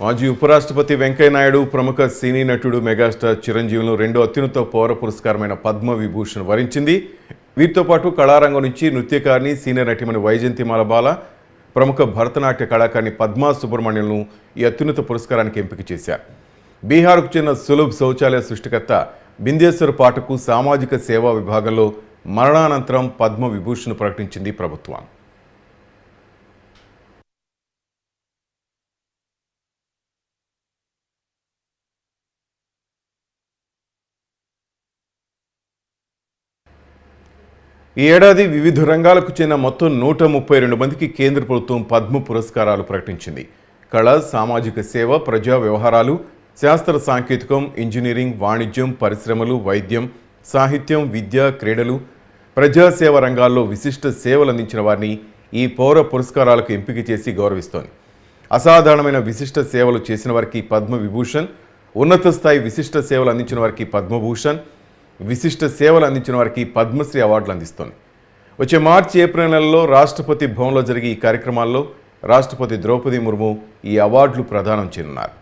మాజీ ఉపరాష్ట్రపతి వెంకయ్య నాయుడు ప్రముఖ సినీ నటుడు మెగాస్టార్ చిరంజీవిను రెండో అత్యున్నత పౌర పురస్కారమైన పద్మ విభూషణ్ వరించింది. వీరితో పాటు కళారంగం నుంచి నృత్యకారిణి సీనియర్ నటిమణి వైజయంతిమాల బాల, ప్రముఖ భరతనాట్య కళాకారిణి పద్మా సుబ్రహ్మణ్యంను ఈ అత్యున్నత పురస్కారానికి ఎంపిక చేశారు. బీహార్కు చెందిన సులభ్ శౌచాలయ సృష్టికర్త బిందేశ్వర్ పాఠకు సామాజిక సేవా విభాగంలో మరణానంతరం పద్మ విభూషణ్ ప్రకటించింది ప్రభుత్వం. ఈ ఏడాది వివిధ రంగాలకు చెందిన మొత్తం 132 మందికి కేంద్ర ప్రభుత్వం పద్మ పురస్కారాలు ప్రకటించింది. కళ, సామాజిక సేవ, ప్రజా వ్యవహారాలు, శాస్త్ర సాంకేతికం, ఇంజనీరింగ్, వాణిజ్యం, పరిశ్రమలు, వైద్యం, సాహిత్యం, విద్య, క్రీడలు, ప్రజాసేవ రంగాల్లో విశిష్ట సేవలు అందించిన వారిని ఈ పౌర పురస్కారాలకు ఎంపిక చేసి గౌరవిస్తోంది. అసాధారణమైన విశిష్ట సేవలు చేసిన వారికి పద్మ విభూషణ్, ఉన్నత స్థాయి విశిష్ట సేవలు అందించిన వారికి పద్మభూషణ్, విశిష్ట సేవలు అందించిన వారికి పద్మశ్రీ అవార్డులు అందిస్తోంది. వచ్చే మార్చి, ఏప్రిల్ నెలలో రాష్ట్రపతి భవన్లో జరిగే ఈ కార్యక్రమాల్లో రాష్ట్రపతి ద్రౌపది ముర్ము ఈ అవార్డులు ప్రదానం చేయనున్నారు.